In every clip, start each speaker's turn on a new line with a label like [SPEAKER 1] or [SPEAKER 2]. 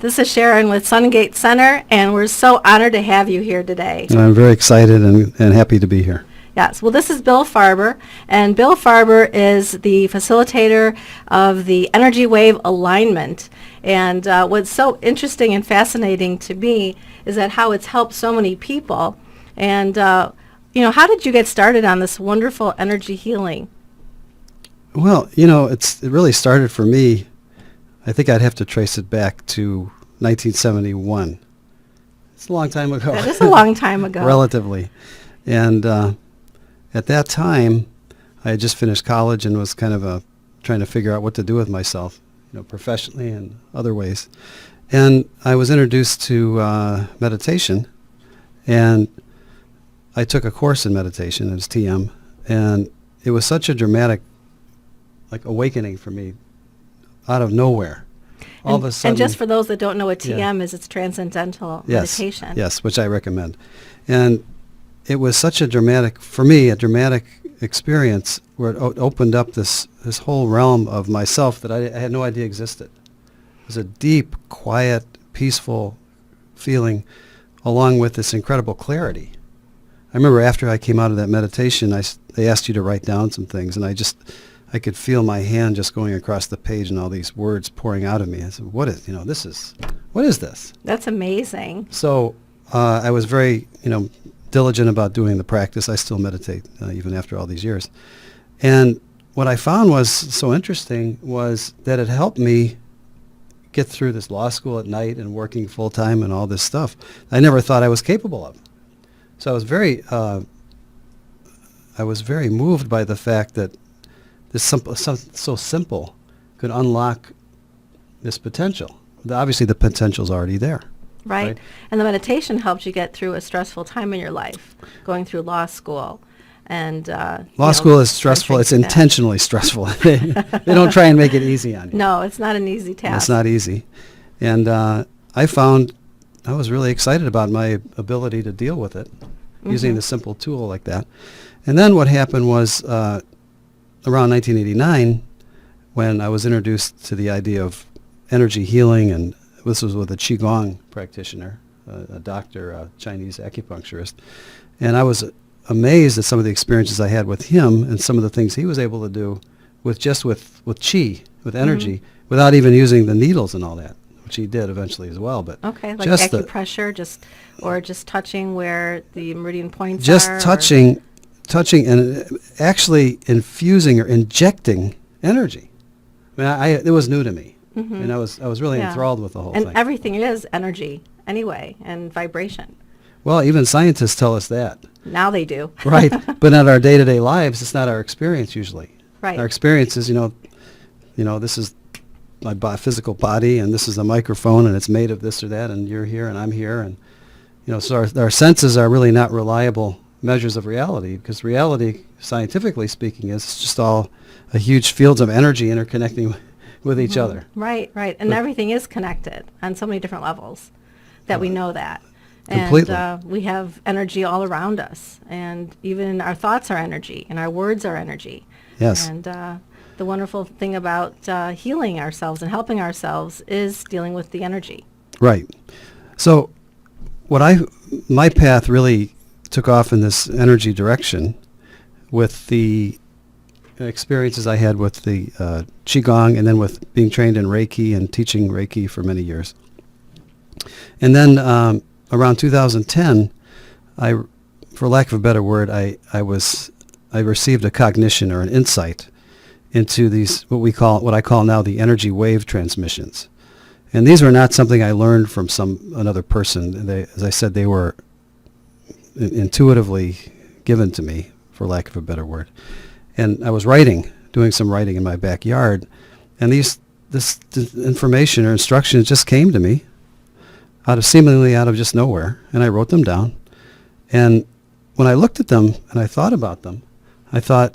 [SPEAKER 1] This is Sharon with SunGates Center, and we're so honored to have you here today.
[SPEAKER 2] I'm very excited and happy to be here.
[SPEAKER 1] Yes, well, this is Bill Farber, and Bill Farber is the facilitator of the energy wave alignment. And what's so interesting and fascinating to me is that how it's helped so many people. And, how did you get started on this wonderful energy healing?
[SPEAKER 2] Well, it really started for me. I think I'd have to trace it back to 1971. It's a long time ago.
[SPEAKER 1] That is a long time ago.
[SPEAKER 2] Relatively. And at that time, I had just finished college and was kind of trying to figure out what to do with myself, professionally and other ways. And I was introduced to meditation, and I took a course in meditation. It was TM, and it was such a dramatic, awakening for me out of nowhere. All of a sudden.
[SPEAKER 1] And just for those that don't know what TM is, it's transcendental meditation.
[SPEAKER 2] Yes, which I recommend. And it was such a dramatic experience where it opened up this whole realm of myself that I had no idea existed. It was a deep, quiet, peaceful feeling along with this incredible clarity. I remember after I came out of that meditation, they asked you to write down some things, and I could feel my hand just going across the page and all these words pouring out of me. I said, what is this?
[SPEAKER 1] That's amazing.
[SPEAKER 2] So I was very, diligent about doing the practice. I still meditate even after all these years. And what I found was so interesting was that it helped me get through this law school at night and working full time and all this stuff I never thought I was capable of. So I was very moved by the fact that this so simple could unlock this potential. Obviously, the potential's already there.
[SPEAKER 1] Right. And the meditation helps you get through a stressful time in your life, going through law school. And
[SPEAKER 2] law school is stressful. It's intentionally stressful. They don't try and make it easy on you.
[SPEAKER 1] No, it's not an easy task.
[SPEAKER 2] It's not easy. And I found I was really excited about my ability to deal with it using a simple tool like that. And then what happened was around 1989, when I was introduced to the idea of energy healing, and this was with a Qigong practitioner, a doctor, a Chinese acupuncturist, and I was amazed at some of the experiences I had with him and some of the things he was able to do with qi, with energy, without even using the needles and all that, which he did eventually as well. But
[SPEAKER 1] okay, like acupressure, just touching where the meridian points
[SPEAKER 2] just
[SPEAKER 1] are.
[SPEAKER 2] Just touching and actually infusing or injecting energy. I mean, it was new to me, and I was really enthralled with the whole thing.
[SPEAKER 1] And everything is energy anyway, and vibration.
[SPEAKER 2] Well, even scientists tell us that.
[SPEAKER 1] Now they do.
[SPEAKER 2] Right, but in our day-to-day lives, it's not our experience usually.
[SPEAKER 1] Right.
[SPEAKER 2] Our experience is, this is my physical body, and this is a microphone, and it's made of this or that, and you're here, and I'm here, and so our senses are really not reliable measures of reality, because reality, scientifically speaking, is just all a huge fields of energy interconnecting with each other.
[SPEAKER 1] Right. And everything is connected on so many different levels that we know that.
[SPEAKER 2] Completely.
[SPEAKER 1] And we have energy all around us, and even our thoughts are energy, and our words are energy.
[SPEAKER 2] Yes.
[SPEAKER 1] And the wonderful thing about healing ourselves and helping ourselves is dealing with the energy.
[SPEAKER 2] Right. So my path really took off in this energy direction with the experiences I had with the Qigong, and then with being trained in Reiki and teaching Reiki for many years. And then around 2010, for lack of a better word, I received a cognition or an insight into these what I call now the energy wave transmissions. And these were not something I learned from another person. As I said, they were intuitively given to me, for lack of a better word. And I was doing some writing in my backyard, and this information or instructions just came to me seemingly out of just nowhere, and I wrote them down. And when I looked at them and I thought about them, I thought,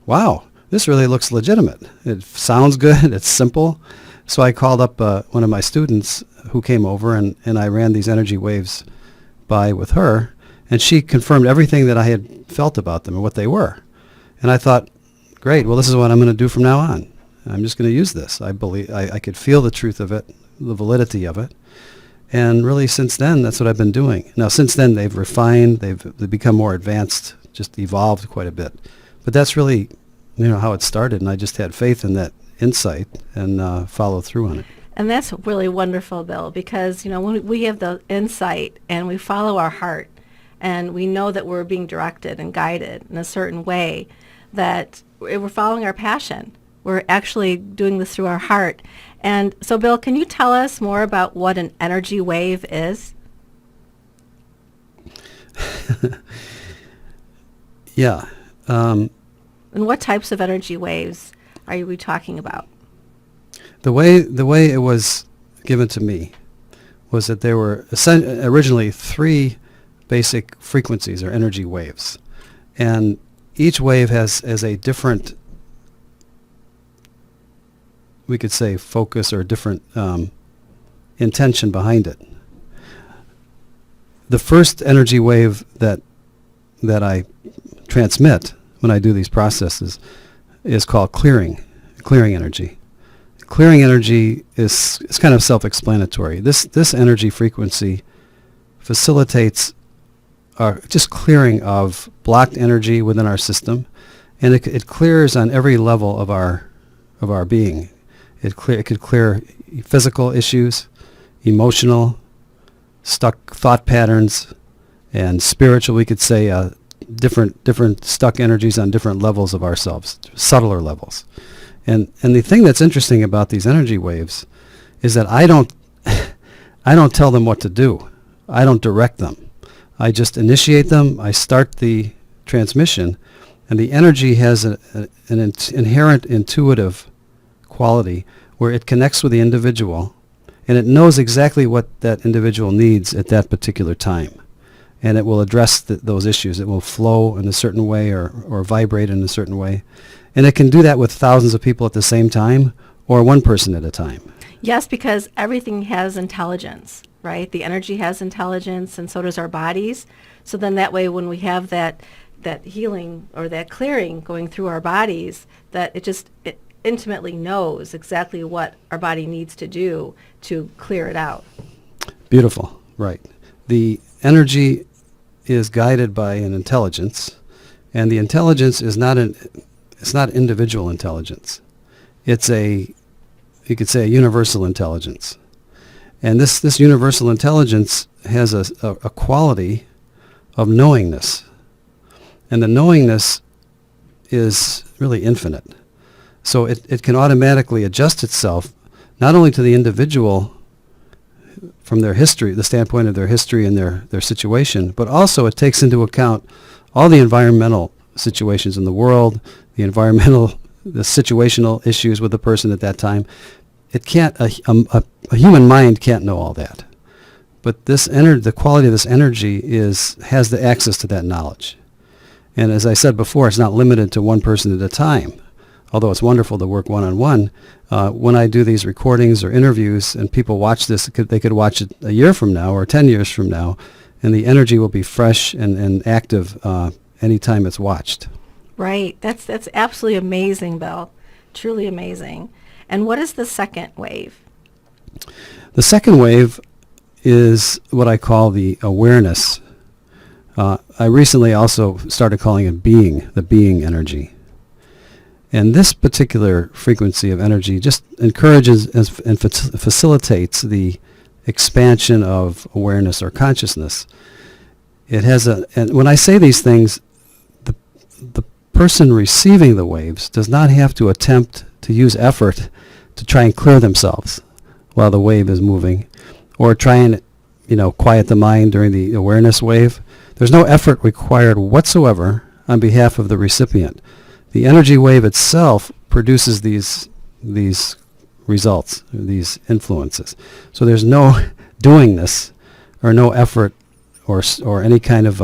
[SPEAKER 2] wow, this really looks legitimate. It sounds good. It's simple. So I called up one of my students who came over, and I ran these energy waves by with her, and she confirmed everything that I had felt about them and what they were. And I thought, great, well, this is what I'm going to do from now on. I'm just going to use this. I believe I could feel the truth of it, the validity of it. And really, since then, that's what I've been doing. Now, since then, they've refined, they've become more advanced, just evolved quite a bit. But that's really, how it started, and I just had faith in that insight and followed through on it.
[SPEAKER 1] And that's really wonderful, Bill, because, when we have the insight and we follow our heart and we know that we're being directed and guided in a certain way, that we're following our passion. We're actually doing this through our heart. And so, Bill, can you tell us more about what an energy wave is?
[SPEAKER 2] Yeah.
[SPEAKER 1] And what types of energy waves are we talking about?
[SPEAKER 2] The way it was given to me was that there were originally 3 basic frequencies or energy waves. And each wave has a different, we could say, focus or different intention behind it. The first energy wave that I transmit when I do these processes is called clearing energy. Clearing energy is kind of self-explanatory. This energy frequency facilitates just clearing of blocked energy within our system, and it clears on every level of our being. It could clear physical issues, emotional, stuck thought patterns, and spiritual. We could say different stuck energies on different levels of ourselves, subtler levels. And the thing that's interesting about these energy waves is that I don't tell them what to do. I don't direct them. I just initiate them. I start the transmission, and the energy has an inherent intuitive quality where it connects with the individual, and it knows exactly what that individual needs at that particular time. And it will address those issues. It will flow in a certain way or vibrate in a certain way. And it can do that with thousands of people at the same time or one person at a time.
[SPEAKER 1] Yes, because everything has intelligence, right? The energy has intelligence, and so does our bodies. So then that way, when we have that healing or that clearing going through our bodies, that it intimately knows exactly what our body needs to do to clear it out.
[SPEAKER 2] Beautiful, right. The energy is guided by an intelligence, and the intelligence is it's not individual intelligence. It's you could say a universal intelligence. And this universal intelligence has a quality of knowingness. And the knowingness is really infinite. So it can automatically adjust itself not only to the individual from their history, the standpoint of their history and their situation, but also it takes into account all the environmental situations in the world, the situational issues with the person at that time. It can't, a human mind can't know all that. But the quality of this energy has the access to that knowledge. And as I said before, it's not limited to one person at a time. Although it's wonderful to work one-on-one, when I do these recordings or interviews and people watch this, they could watch it a year from now or 10 years from now, and the energy will be fresh and active anytime it's watched.
[SPEAKER 1] Right. That's absolutely amazing, Bill. Truly amazing. And what is the second wave?
[SPEAKER 2] The second wave is what I call the awareness. I recently also started calling it the being energy. And this particular frequency of energy just encourages and facilitates the expansion of awareness or consciousness. It has and when I say these things, the person receiving the waves does not have to attempt to use effort to try and clear themselves while the wave is moving, or try and quiet the mind during the awareness wave. There's no effort required whatsoever on behalf of the recipient. The energy wave itself produces these results, these influences. So there's no doing this, or no effort, or any kind of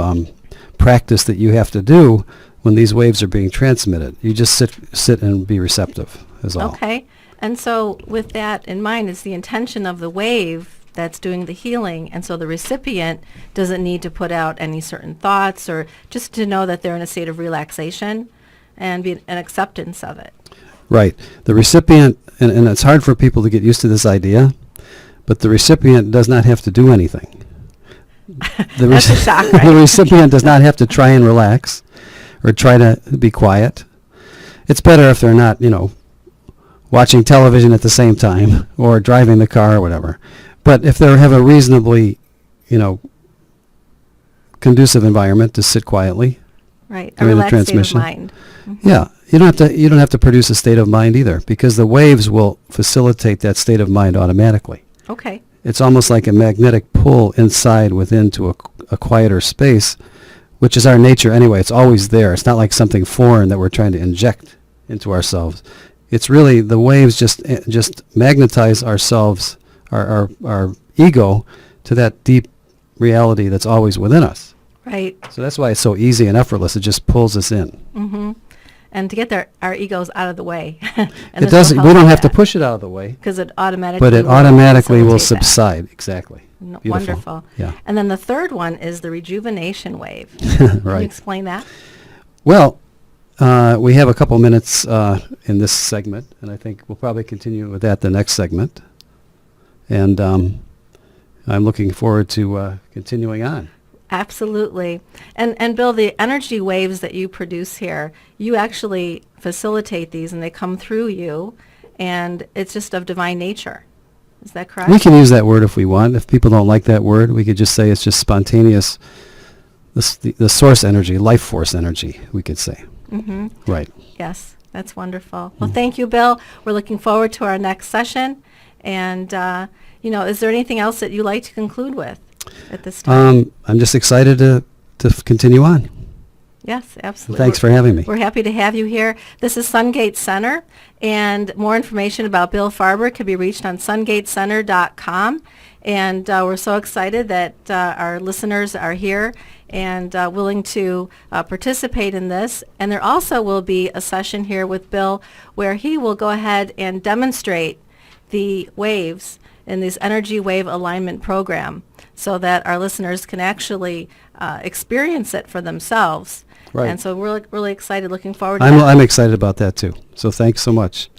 [SPEAKER 2] practice that you have to do when these waves are being transmitted. You just sit and be receptive, is all.
[SPEAKER 1] Okay. And so with that in mind, it's the intention of the wave that's doing the healing, and so the recipient doesn't need to put out any certain thoughts, or just to know that they're in a state of relaxation and be an acceptance of it.
[SPEAKER 2] Right. The recipient, and it's hard for people to get used to this idea, but the recipient does not have to do anything.
[SPEAKER 1] That's a shock, right?
[SPEAKER 2] The recipient does not have to try and relax or try to be quiet. It's better if they're not, watching television at the same time or driving the car or whatever. But if they have a reasonably, conducive environment to sit quietly,
[SPEAKER 1] Right, a
[SPEAKER 2] during the
[SPEAKER 1] relaxed state of
[SPEAKER 2] transmission.
[SPEAKER 1] mind. Mhm.
[SPEAKER 2] yeah, you don't have to produce a state of mind either, because the waves will facilitate that state of mind automatically.
[SPEAKER 1] Okay,
[SPEAKER 2] It's almost like a magnetic pull inside within to a quieter space, which is our nature anyway. It's always there. It's not like something foreign that we're trying to inject into ourselves. It's really the waves just magnetize ourselves, our ego, to that deep reality that's always within us.
[SPEAKER 1] right.
[SPEAKER 2] So that's why it's so easy and effortless. It just pulls us in.
[SPEAKER 1] Mm-hmm. And to get our egos out of the way.
[SPEAKER 2] It doesn't. We don't have to push it out of the way,
[SPEAKER 1] Because it automatically
[SPEAKER 2] but it automatically will
[SPEAKER 1] facilitate that.
[SPEAKER 2] subside. Exactly. Beautiful.
[SPEAKER 1] Wonderful.
[SPEAKER 2] Yeah.
[SPEAKER 1] And then the third one is the rejuvenation wave. Can you
[SPEAKER 2] Right.
[SPEAKER 1] explain that?
[SPEAKER 2] Well, we have a couple minutes in this segment, and I think we'll probably continue with that the next segment. And I'm looking forward to continuing on.
[SPEAKER 1] Absolutely. And Bill, the energy waves that you produce here, you actually facilitate these and they come through you, and it's just of divine nature. Is that correct?
[SPEAKER 2] We can use that word if we want. If people don't like that word, we could just say it's just spontaneous, the source energy, life force energy, we could say.
[SPEAKER 1] Mm-hmm.
[SPEAKER 2] Right.
[SPEAKER 1] Yes, that's wonderful. Well, thank you, Bill. We're looking forward to our next session. And, is there anything else that you'd like to conclude with at this time?
[SPEAKER 2] I'm just excited to continue on.
[SPEAKER 1] Yes, absolutely.
[SPEAKER 2] Thanks for having me.
[SPEAKER 1] We're happy to have you here. This is SunGates Center, and more information about Bill Farber can be reached on sungatecenter.com. And we're so excited that our listeners are here and willing to participate in this. And there also will be a session here with Bill where he will go ahead and demonstrate the waves in this energy wave alignment program so that our listeners can actually experience it for themselves.
[SPEAKER 2] Right.
[SPEAKER 1] And so we're really excited, looking forward to that.
[SPEAKER 2] I'm excited about that too. So thanks so much.